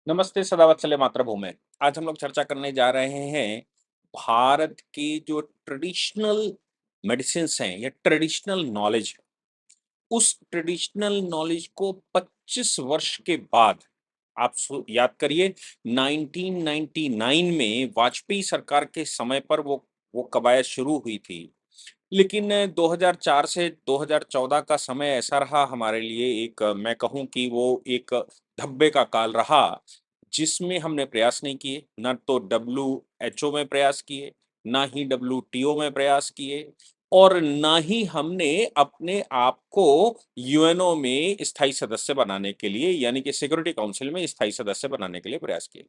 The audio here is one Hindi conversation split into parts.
नमस्ते सदावत्सल्य मातृभूमि। आज हम लोग चर्चा करने जा रहे हैं भारत की जो ट्रेडिशनल मेडिसिन्स हैं या ट्रेडिशनल नॉलेज है, उस ट्रेडिशनल नॉलेज को 25 वर्ष के बाद आप याद करिए 1999 में वाजपेयी सरकार के समय पर वो कवायद शुरू हुई थी। लेकिन 2004 से 2014 का समय ऐसा रहा हमारे लिए एक मैं कहूँ कि वो एक धब्बे का काल रहा, जिसमें हमने प्रयास नहीं किए, ना तो डब्ल्यूएचओ में प्रयास किए, ना ही डब्ल्यूटीओ में प्रयास किए और ना ही हमने अपने आप को यूएनओ में स्थायी सदस्य बनाने के लिए यानी कि सिक्योरिटी काउंसिल में स्थायी सदस्य बनाने के लिए प्रयास किए।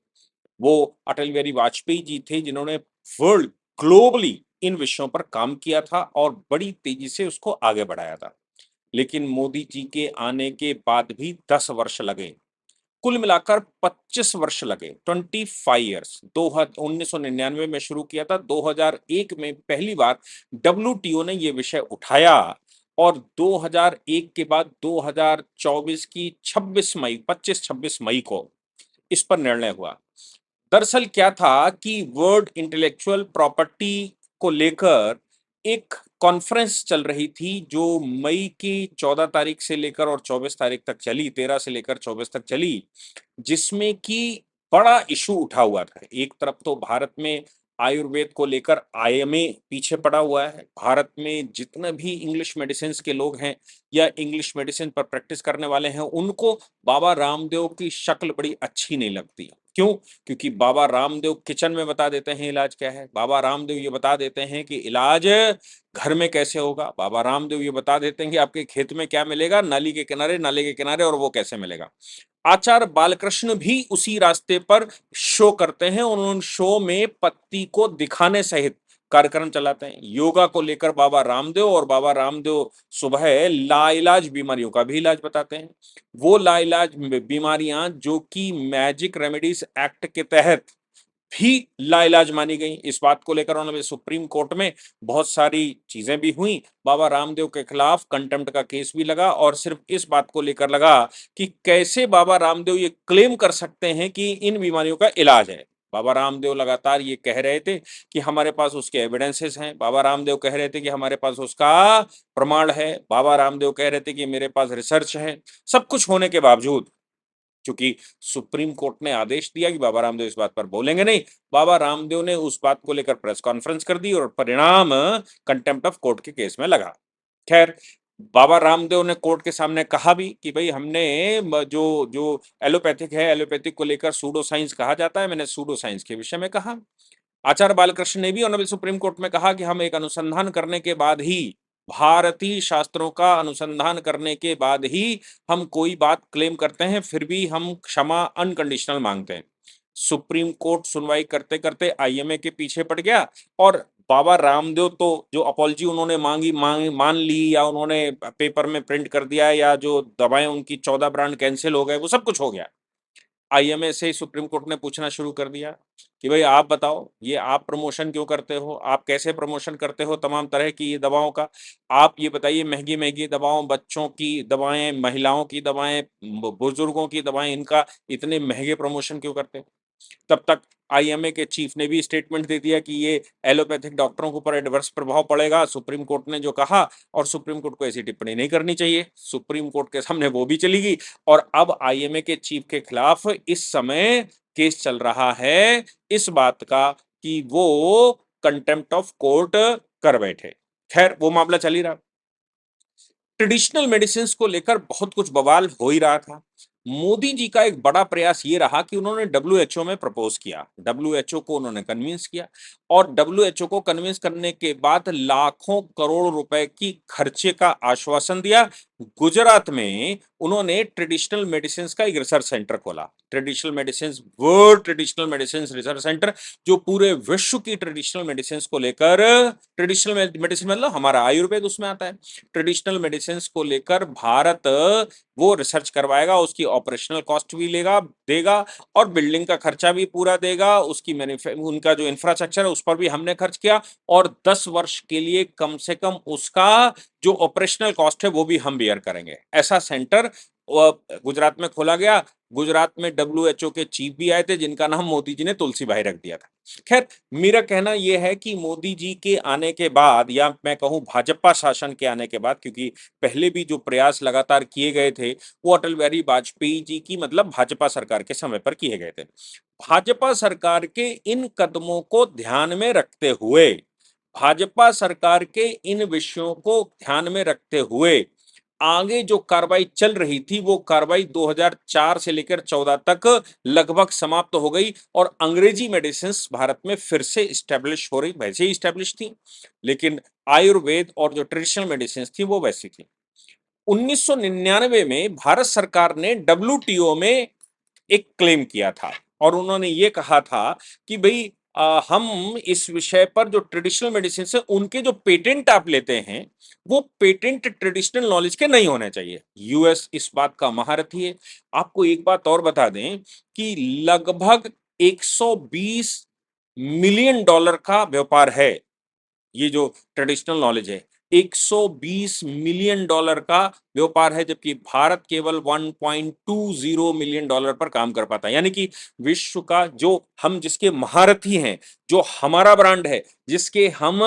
वो अटल बिहारी वाजपेयी जी थे जिन्होंने वर्ल्ड ग्लोबली इन विषयों पर काम किया था और बड़ी तेजी से उसको आगे बढ़ाया था। लेकिन मोदी जी के आने के बाद भी 10 वर्ष लगे। कुल मिलाकर 25 वर्ष लगे, 25 ईयर्स। 1999 में शुरू किया था, 2001 में पहली बार डब्ल्यूटीओ ने ये विषय उठाया और 2001 के बाद 2024 की 25-26 मई को इस पर निर्णय हुआ। दरअसल क्या था कि वर्ल्ड इंटेलेक्चुअल प्रॉपर्टी को लेकर एक कॉन्फ्रेंस चल रही थी जो मई की 14 तारीख से लेकर और 24 तारीख तक चली, 13 से लेकर 24 तक चली, जिसमें कि बड़ा इश्यू उठा हुआ था। एक तरफ तो भारत में आयुर्वेद को लेकर आईएमए पीछे पड़ा हुआ है। भारत में जितने भी इंग्लिश मेडिसिन्स के लोग हैं या इंग्लिश मेडिसिन पर प्रैक्टिस करने वाले हैं, उनको बाबा रामदेव की शक्ल बड़ी अच्छी नहीं लगती। क्यों? क्योंकि बाबा रामदेव किचन में बता देते हैं इलाज क्या है। बाबा रामदेव ये बता देते हैं कि इलाज घर में कैसे होगा। बाबा रामदेव ये बता देते हैं कि आपके खेत में क्या मिलेगा, नाली के किनारे, नाले के किनारे और वो कैसे मिलेगा। आचार्य बालकृष्ण भी उसी रास्ते पर शो करते हैं और उन शो में पत्ती को दिखाने सहित कार्यक्रम चलाते हैं। योगा को लेकर बाबा रामदेव और बाबा रामदेव सुबह लाइलाज बीमारियों का भी इलाज बताते हैं। वो लाइलाज बीमारियां जो कि मैजिक रेमेडीज एक्ट के तहत भी लाइलाज मानी गई। इस बात को लेकर उन्होंने सुप्रीम कोर्ट में बहुत सारी चीजें भी हुई। बाबा रामदेव के खिलाफ कंटेम्प्ट का केस भी लगा और सिर्फ इस बात को लेकर लगा कि कैसे बाबा रामदेव ये क्लेम कर सकते हैं कि इन बीमारियों का इलाज है। बाबा रामदेव लगातार ये कह रहे थे कि हमारे पास उसके एविडेंसेस हैं। बाबा रामदेव कह रहे थे कि हमारे पास उसका प्रमाण है। बाबा रामदेव कह रहे थे कि मेरे पास रिसर्च है। सब कुछ होने के बावजूद चूंकि सुप्रीम कोर्ट ने आदेश दिया कि बाबा रामदेव इस बात पर बोलेंगे नहीं, बाबा रामदेव ने उस बात को लेकर प्रेस कॉन्फ्रेंस कर दी और परिणाम कंटेम्प्ट ऑफ कोर्ट के केस में लगा। खैर, बाबा रामदेव ने कोर्ट के सामने कहा भी कि भाई हमने जो जो एलोपैथिक है, एलोपैथिक को लेकर सूडो साइंस कहा जाता है, मैंने सूडो साइंस के विषय में कहा। आचार्य बालकृष्ण ने भी ऑनरेबल सुप्रीम कोर्ट में कहा कि हम एक अनुसंधान करने के बाद ही, भारतीय शास्त्रों का अनुसंधान करने के बाद ही हम कोई बात क्लेम करते हैं, फिर भी हम क्षमा अनकंडीशनल मांगते हैं। सुप्रीम कोर्ट सुनवाई करते-करते आईएमए के पीछे पड़ गया और बाबा रामदेव तो जो अपॉलजी उन्होंने मान ली या उन्होंने पेपर में प्रिंट कर दिया या जो दवाएँ उनकी 14 ब्रांड कैंसल हो गए, वो सब कुछ हो गया। आईएमए से सुप्रीम कोर्ट ने पूछना शुरू कर दिया कि भाई आप बताओ, ये आप प्रमोशन क्यों करते हो? आप कैसे प्रमोशन करते हो तमाम तरह की ये दवाओं का? आप ये बताइए महँगी-महँगी दवाओं, बच्चों की दवाएँ, महिलाओं की दवाएँ, बुजुर्गों की दवाएँ, इनका इतने महँगे प्रमोशन क्यों करते हो? तब तक आईएमए के चीफ ने भी स्टेटमेंट दे दिया कि ये एलोपैथिक डॉक्टरों के ऊपर एडवर्स प्रभाव पड़ेगा। सुप्रीम कोर्ट ने जो कहा और सुप्रीम कोर्ट को ऐसी टिप्पणी नहीं करनी चाहिए। सुप्रीम कोर्ट के सामने वो भी चली गई और अब आईएमए के चीफ के खिलाफ इस समय केस चल रहा है इस बात का कि वो कंटेम्प्ट ऑफ कोर्ट कर बैठे। खैर, वो मामला चल ही रहा। ट्रेडिशनल मेडिसिन्स को लेकर बहुत कुछ बवाल हो ही रहा था। मोदी जी का एक बड़ा प्रयास ये रहा कि उन्होंने डब्ल्यूएचओ में प्रपोज किया। डब्ल्यूएचओ को उन्होंने कन्विंस किया और डब्ल्यूएचओ को कन्विंस करने के बाद लाखों करोड़ रुपए की खर्चे का आश्वासन दिया। गुजरात में उन्होंने ट्रेडिशनल मेडिसिन्स का एक रिसर्च सेंटर खोला। Traditional medicines world traditional medicines research centre जो पूरे विश्व की ट्रेडिशनल मेडिसिन्स को लेकर ट्रेडिशनल मेडिसिन मतलब हमारा आयुर्वेद उसमें आता है। ट्रेडिशनल मेडिसिन्स को लेकर भारत वो रिसर्च करवाएगा, उसकी ऑपरेशनल कॉस्ट भी लेगा देगा और बिल्डिंग का खर्चा भी पूरा देगा, उसकी उनका जो इंफ्रास्ट्रक्चर है उस पर भी हमने खर्च किया और 10 वर्ष के लिए कम से कम उसका जो ऑपरेशनल कॉस्ट है वो भी हम बियर करेंगे। ऐसा सेंटर गुजरात में खोला गया। गुजरात में डब्ल्यूएचओ के चीफ भी आए थे जिनका नाम मोदी जी ने तुलसी भाई रख दिया था। खैर, मेरा कहना यह है कि मोदी जी के आने के बाद, या मैं कहूं भाजपा शासन के आने के बाद, क्योंकि पहले भी जो प्रयास लगातार किए गए थे वो अटल बिहारी वाजपेयी जी की मतलब भाजपा सरकार के समय पर किए गए थे। भाजपा सरकार के इन कदमों को ध्यान में रखते हुए, भाजपा सरकार के इन विषयों को ध्यान में रखते हुए आगे जो कार्रवाई चल रही थी वो कार्रवाई 2004 से लेकर 14 तक लगभग समाप्त हो गई और अंग्रेजी मेडिसिन भारत में फिर से स्टैब्लिश हो रही, वैसे ही स्टैब्लिश थी, लेकिन आयुर्वेद और जो ट्रेडिशनल मेडिसिन थी वो वैसी थी। 1999 में भारत सरकार ने डब्ल्यूटीओ में एक क्लेम किया था और उन्होंने ये कहा था कि भाई हम इस विषय पर जो ट्रेडिशनल मेडिसिन है उनके जो पेटेंट आप लेते हैं वो पेटेंट ट्रेडिशनल नॉलेज के नहीं होने चाहिए। यूएस इस बात का महारथी है। आपको एक बात और बता दें कि लगभग 120 मिलियन डॉलर का व्यापार है ये जो ट्रेडिशनल नॉलेज है। 120 मिलियन डॉलर का व्यापार है, जबकि भारत केवल 1.20 मिलियन डॉलर पर काम कर पाता है। यानी कि विश्व का जो हम जिसके महारथी हैं, जो हमारा ब्रांड है, जिसके हम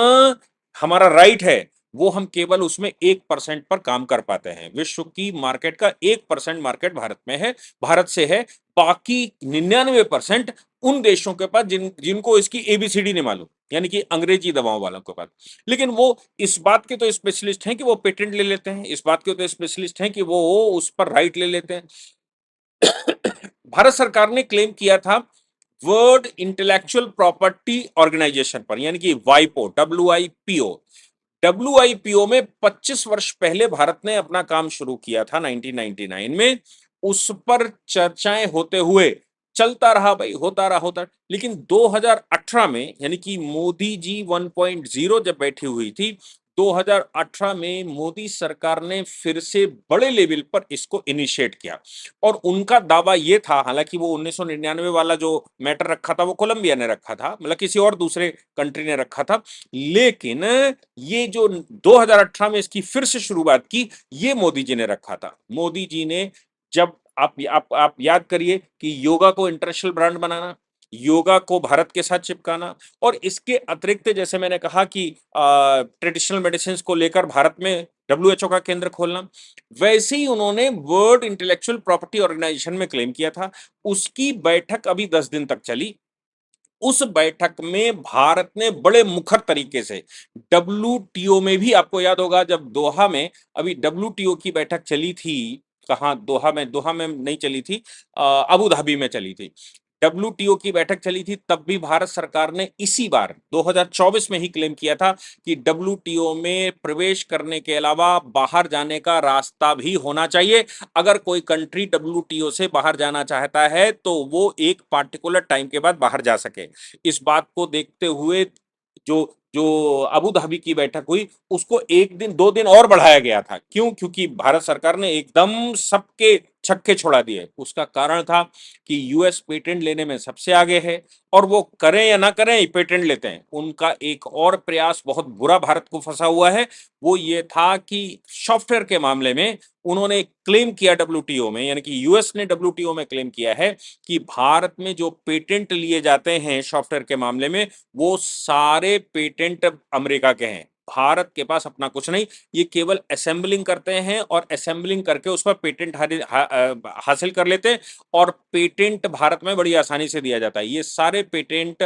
हमारा राइट है, वो हम केवल उसमें 1% पर काम कर पाते हैं। विश्व की मार्केट का 1% मार्केट भारत में है, भारत से है। बाकी 99% उन देशों के पास जिनको इसकी एबीसीडी नहीं मालूम, यानी कि अंग्रेजी दवाओं वालों के पास। लेकिन वो इस बात के तो स्पेशलिस्ट हैं कि वो पेटेंट ले लेते हैं, इस बात के तो स्पेशलिस्ट हैं कि वो उस पर राइट ले लेते हैं। भारत सरकार ने क्लेम किया था वर्ल्ड इंटेलेक्चुअल प्रॉपर्टी ऑर्गेनाइजेशन पर, यानी कि वाइपो, डब्ल्यूआईपीओ। डब्ल्यूआईपीओ में 25 वर्ष पहले भारत ने अपना काम शुरू किया था 1999 में। उस पर चर्चाएं होते हुए चलता रहा भाई, होता रहा, लेकिन 2018 में, यानी कि मोदी जी 1.0 जब बैठी हुई थी, 2018 में मोदी सरकार ने फिर से बड़े लेवल पर इसको इनिशिएट किया और उनका दावा यह था, हालांकि वो 1999 वाला जो मैटर रखा था वो कोलंबिया ने रखा था, मतलब किसी और दूसरे कंट्री ने रखा था, लेकिन ये जो 2018 में इसकी फिर से शुरुआत की, ये मोदी जी ने रखा था। मोदी जी ने जब आप याद करिए कि योगा को इंटरनेशनल ब्रांड बनाना, योगा को भारत के साथ चिपकाना, और इसके अतिरिक्त जैसे मैंने कहा कि ट्रेडिशनल मेडिसिन को लेकर भारत में डब्ल्यूएचओ का केंद्र खोलना, वैसे ही उन्होंने वर्ल्ड इंटेलेक्चुअल प्रॉपर्टी ऑर्गेनाइजेशन में क्लेम किया था। उसकी बैठक अभी 10 दिन तक चली। उस बैठक में भारत ने बड़े मुखर तरीके से डब्ल्यूटीओ में भी, आपको याद होगा जब दोहा में अभी डब्ल्यूटीओ की बैठक चली थी, कहाँ दोहा में नहीं चली थी, अबू धाबी में चली थी। डब्ल्यूटीओ की बैठक चली थी, तब भी भारत सरकार ने इसी बार 2024 में ही क्लेम किया था कि डब्ल्यूटीओ में प्रवेश करने के अलावा बाहर जाने का रास्ता भी होना चाहिए। अगर कोई कंट्री डब्ल्यूटीओ से बाहर जाना चाहता है तो वो एक पार्टिकुलर टाइम के बाद बाहर जा सके। इस बात को देखते हुए जो जो अबू धाबी की बैठक हुई उसको 1 दिन 2 दिन और बढ़ाया गया था। क्यों? क्योंकि भारत सरकार ने एकदम सबके छक्के छोड़ा दिए। उसका कारण था कि यूएस पेटेंट लेने में सबसे आगे है और वो करें या ना करें पेटेंट लेते हैं। उनका एक और प्रयास बहुत बुरा भारत को फंसा हुआ है, वो ये था कि सॉफ्टवेयर के मामले में उन्होंने क्लेम किया डब्ल्यूटीओ में, यानी कि यूएस ने डब्ल्यूटीओ में क्लेम किया है कि भारत में जो पेटेंट लिए जाते हैं सॉफ्टवेयर के मामले में वो सारे पेटेंट अमेरिका के हैं। भारत के पास अपना कुछ नहीं, ये केवल असेंबलिंग करते हैं और असेंबलिंग करके उस पर पेटेंट हासिल कर लेते हैं और पेटेंट भारत में बड़ी आसानी से दिया जाता है। ये सारे पेटेंट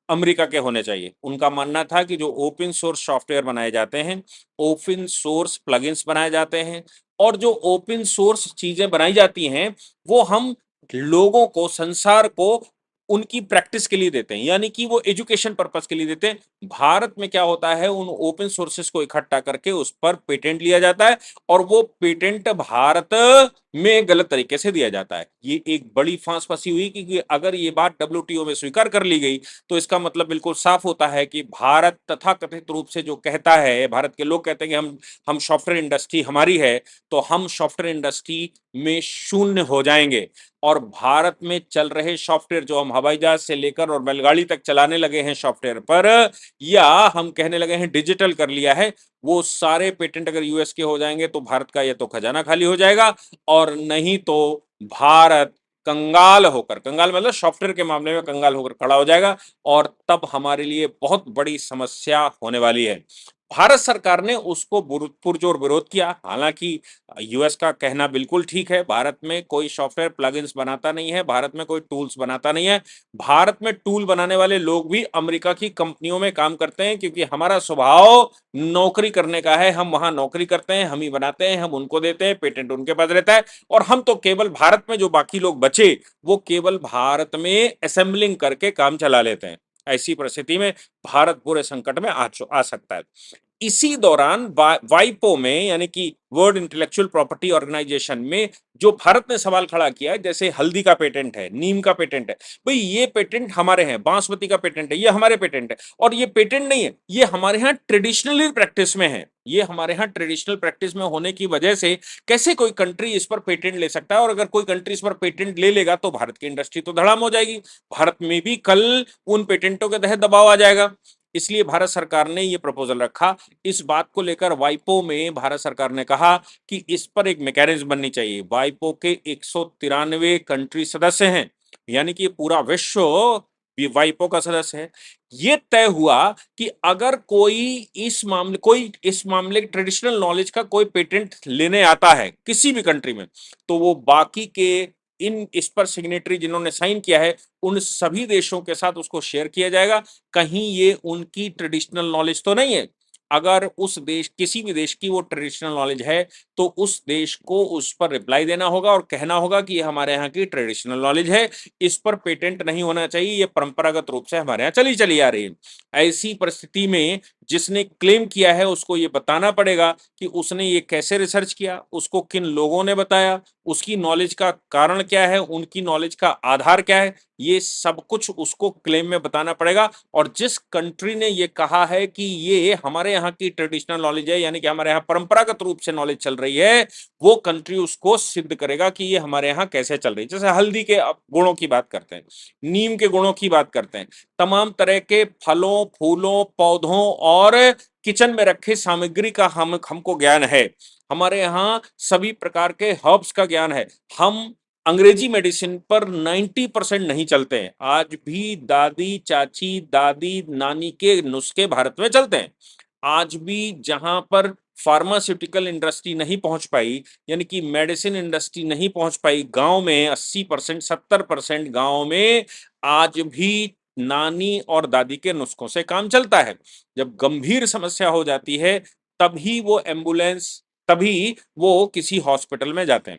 अमेरिका के होने चाहिए। उनका मानना था कि जो ओपन सोर्स सॉफ्टवेयर बनाए जाते हैं, ओपन सोर्स प्लगइन्स बनाए जाते हैं और जो ओपन सोर्स चीजें बनाई जाती हैं वो हम लोगों को, संसार को उनकी प्रैक्टिस के लिए देते हैं, यानी कि वो एजुकेशन पर्पस के लिए देते हैं। भारत में क्या होता है, उन ओपन सोर्सेस को इकट्ठा करके उस पर पेटेंट लिया जाता है और वो पेटेंट भारत में गलत तरीके से दिया जाता है। ये एक बड़ी फांस फंसी हुई क्योंकि अगर ये बात डब्ल्यूटीओ में स्वीकार कर ली गई तो इसका मतलब बिल्कुल साफ होता है कि भारत तथाकथित रूप से जो कहता है, भारत के लोग कहते हैं कि हम सॉफ्टवेयर इंडस्ट्री हमारी है, तो हम सॉफ्टवेयर इंडस्ट्री में शून्य हो जाएंगे और भारत में चल रहे सॉफ्टवेयर जो हम हवाई जहाज से लेकर और बैलगाड़ी तक चलाने लगे हैं सॉफ्टवेयर पर, या हम कहने लगे हैं डिजिटल कर लिया है, वो सारे पेटेंट अगर यूएस के हो जाएंगे तो भारत का ये तो खजाना खाली हो जाएगा और नहीं तो भारत कंगाल मतलब सॉफ्टवेयर के मामले में कंगाल होकर खड़ा हो जाएगा और तब हमारे लिए बहुत बड़ी समस्या होने वाली है। भारत सरकार ने उसको पुरजोर विरोध किया। हालाँकि यूएस का कहना बिल्कुल ठीक है, भारत में कोई सॉफ्टवेयर प्लगइन्स बनाता नहीं है, भारत में कोई टूल्स बनाता नहीं है। भारत में टूल बनाने वाले लोग भी अमेरिका की कंपनियों में काम करते हैं क्योंकि हमारा स्वभाव नौकरी करने का है, हम वहाँ नौकरी करते हैं, हम ही बनाते हैं, हम उनको देते हैं, पेटेंट उनके पास रहता है और हम तो केवल भारत में जो बाकी लोग बचे, वो केवल भारत में असेंबलिंग करके काम चला लेते हैं। ऐसी परिस्थिति में भारत पूरे संकट में आ सकता है। इसी दौरान वाइपो में यानी कि वर्ल्ड इंटेलेक्चुअल प्रॉपर्टी ऑर्गेनाइजेशन में जो भारत ने सवाल खड़ा किया है, जैसे हल्दी का पेटेंट है, नीम का पेटेंट है, भाई ये पेटेंट हमारे हैं, बांसमती का पेटेंट है, ये हमारे पेटेंट है और ये पेटेंट नहीं है, ये हमारे यहाँ ट्रेडिशनली प्रैक्टिस में है। ये हमारे यहाँ ट्रेडिशनल प्रैक्टिस में होने की वजह से कैसे कोई कंट्री इस पर पेटेंट ले सकता है और अगर कोई कंट्री इस पर पेटेंट ले लेगा तो भारत की इंडस्ट्री तो धड़ाम हो जाएगी। भारत में भी कल उन पेटेंटों के तहत दबाव आ जाएगा। इसलिए भारत सरकार ने ये प्रपोजल रखा। इस बात को लेकर वाइपो में भारत सरकार ने कहा कि इस पर एक मैकेनिज्म बननी चाहिए। वाइपो के 193 कंट्री सदस्य हैं, यानी कि पूरा विश्व वाइपो का सदस्य है। ये तय हुआ कि अगर कोई इस मामले ट्रेडिशनल नॉलेज का कोई पेटेंट लेने आता है किसी भी कंट्री में, तो वो बाकी के इस पर सिग्नेटरी जिन्होंने साइन किया है उन सभी देशों के साथ उसको शेयर किया जाएगा। कहीं ये उनकी ट्रेडिशनल नॉलेज तो नहीं है। अगर उस देश किसी भी देश की वो ट्रेडिशनल नॉलेज है तो उस देश को उस पर रिप्लाई देना होगा और कहना होगा कि ये हमारे यहाँ की ट्रेडिशनल नॉलेज है, इस पर पेटेंट नहीं होना चाहिए, ये परंपरागत रूप से हमारे यहाँ चली आ रही है। ऐसी परिस्थिति में जिसने क्लेम किया है उसको ये बताना पड़ेगा कि उसने ये कैसे रिसर्च किया, उसको किन लोगों ने बताया, उसकी नॉलेज का कारण क्या है, उनकी नॉलेज का आधार क्या है, ये सब कुछ उसको क्लेम में बताना पड़ेगा। और जिस कंट्री ने ये कहा है कि ये हमारे यहाँ की ट्रेडिशनल नॉलेज है, यानी कि हमारे यहाँ परंपरागत रूप से नॉलेज चल रही है, वो कंट्री उसको सिद्ध करेगा कि ये हमारे यहाँ कैसे चल रही है। जैसे हल्दी के गुणों की बात करते हैं, नीम के गुणों की बात करते हैं, तमाम तरह के फलों, फूलों, पौधों और किचन में रखे सामग्री का हमको ज्ञान है। हमारे यहाँ सभी प्रकार के हर्ब्स का ज्ञान है। हम अंग्रेजी मेडिसिन पर 90% नहीं चलते हैं। आज भी दादी, चाची, दादी, नानी के नुस्खे भारत में चलते हैं। आज भी जहां पर फार्मास्यूटिकल इंडस्ट्री नहीं पहुंच पाई, यानी कि मेडिसिन इंडस्ट्री नहीं पहुंच पाई, गांव में 80%, 70% गांव में आज भी नानी और दादी के नुस्खों से काम चलता है। जब गंभीर समस्या हो जाती है तभी वो किसी हॉस्पिटल में जाते हैं।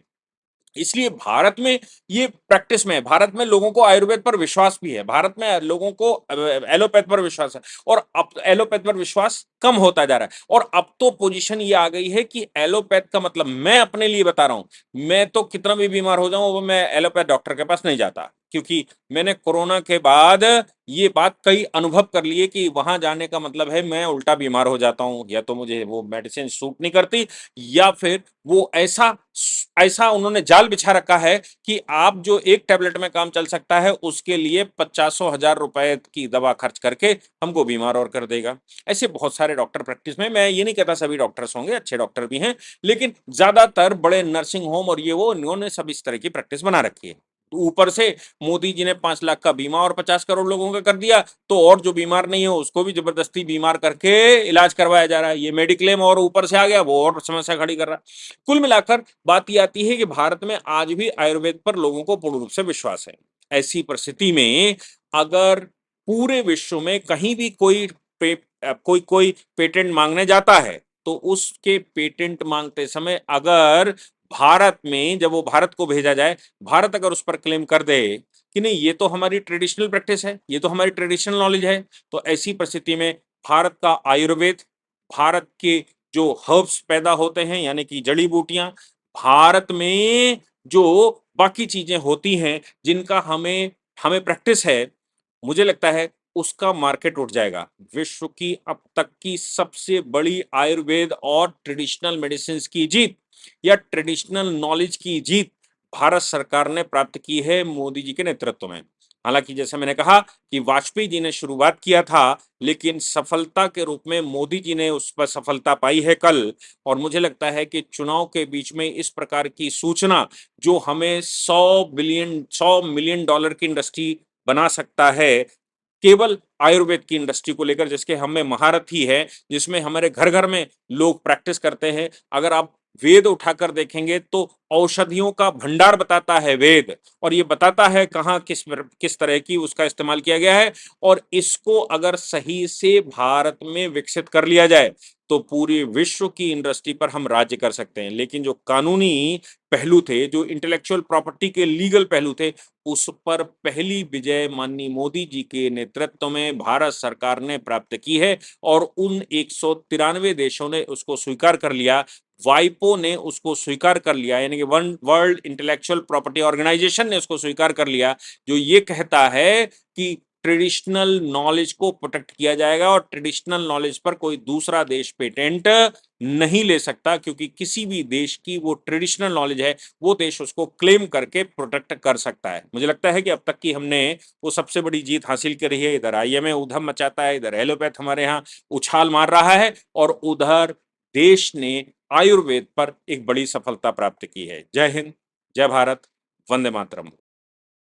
इसलिए भारत में ये प्रैक्टिस में है। भारत में लोगों को आयुर्वेद पर विश्वास भी है। भारत में लोगों को एलोपैथ पर विश्वास है और अब एलोपैथ पर विश्वास कम होता जा रहा है और अब तो पोजीशन ये आ गई है कि एलोपैथ का मतलब, मैं अपने लिए बता रहा हूं, मैं तो कितना भी बीमार हो जाऊं वो मैं एलोपैथ डॉक्टर के पास नहीं जाता क्योंकि मैंने कोरोना के बाद ये बात कई अनुभव कर लिए कि वहां जाने का मतलब है मैं उल्टा बीमार हो जाता हूं, या तो मुझे वो मेडिसिन सूट नहीं करती या फिर वो ऐसा ऐसा उन्होंने जाल बिछा रखा है कि आप जो एक टैबलेट में काम चल सकता है उसके लिए 50,000 रुपए की दवा खर्च करके हमको बीमार और कर देगा। ऐसे बहुत सारे डॉक्टर प्रैक्टिस में, मैं ये नहीं कहता सभी डॉक्टर्स होंगे, अच्छे डॉक्टर भी हैं, लेकिन ज्यादातर बड़े नर्सिंग होम और ये वो इन्होंने सब इस तरह की प्रैक्टिस बना रखी है। तो ऊपर से मोदी जी ने 5 लाख का बीमा और 50 करोड़ लोगों का कर दिया, तो और जो बीमार नहीं हो उसको भी जबरदस्ती बीमार करके इलाज करवाया जा रहा है। ये मेडिक्लेम और ऊपर से आ गया, वो और समस्या खड़ी कर रहा है। कुल मिलाकर बात ये आती है कि भारत में आज भी आयुर्वेद पर लोगों को पूर्ण रूप से विश्वास है। ऐसी परिस्थिति में अगर पूरे विश्व में कहीं भी कोई पेटेंट मांगने जाता है तो उसके पेटेंट मांगते समय अगर भारत में जब वो भारत को भेजा जाए, भारत अगर उस पर क्लेम कर दे कि नहीं ये तो हमारी ट्रेडिशनल प्रैक्टिस है, ये तो हमारी ट्रेडिशनल नॉलेज है, तो ऐसी परिस्थिति में भारत का आयुर्वेद, भारत के जो हर्ब्स पैदा होते हैं यानी कि जड़ी बूटियां, भारत में जो बाकी चीजें होती हैं जिनका हमें हमें प्रैक्टिस है, मुझे लगता है उसका मार्केट उठ जाएगा। विश्व की अब तक की सबसे बड़ी आयुर्वेद और ट्रेडिशनल मेडिसिन की जीत या ट्रेडिशनल नॉलेज की जीत भारत सरकार ने प्राप्त की है मोदी जी के नेतृत्व में। हालाँकि जैसे मैंने कहा कि वाजपेयी जी ने शुरुआत किया था, लेकिन सफलता के रूप में मोदी जी ने उस पर सफलता पाई है कल। और मुझे लगता है कि चुनाव के बीच में इस प्रकार की सूचना जो हमें 100 मिलियन डॉलर की इंडस्ट्री बना सकता है, केवल आयुर्वेद की इंडस्ट्री को लेकर जिसके हम में महारत ही है, जिसमें हमारे घर-घर में लोग प्रैक्टिस करते हैं। अगर आप वेद उठाकर देखेंगे तो औषधियों का भंडार बताता है वेद, और ये बताता है कहाँ किस तरह की उसका इस्तेमाल किया गया है। और इसको अगर सही से भारत में विकसित कर लिया जाए, तो पूरे विश्व की इंडस्ट्री पर हम राज्य कर सकते हैं। लेकिन जो कानूनी पहलू थे, जो इंटेलेक्चुअल प्रॉपर्टी के लीगल पहलू थे, उस पर पहली विजय माननीय मोदी जी के नेतृत्व में भारत सरकार ने प्राप्त की है, और उन 193 देशों ने उसको स्वीकार कर लिया। वाइपो ने उसको स्वीकार कर लिया, यानी कि one world intellectual property organization ने उसको स्वीकार कर लिया, जो ये कहता है कि ट्रेडिशनल नॉलेज को प्रोटेक्ट किया जाएगा और ट्रेडिशनल नॉलेज पर कोई दूसरा देश पेटेंट नहीं ले सकता, क्योंकि किसी भी देश की वो ट्रेडिशनल नॉलेज है, वो देश उसको क्लेम करके प्रोटेक्ट कर सकता है। मुझे लगता है कि अब तक की हमने वो सबसे बड़ी जीत हासिल करी है। इधर आईएमए ऊधम मचाता है, इधर एलोपैथ हमारे यहाँ उछाल मार रहा है, और उधर देश ने आयुर्वेद पर एक बड़ी सफलता प्राप्त की है। जय हिंद, जय भारत, वंदे मातरम।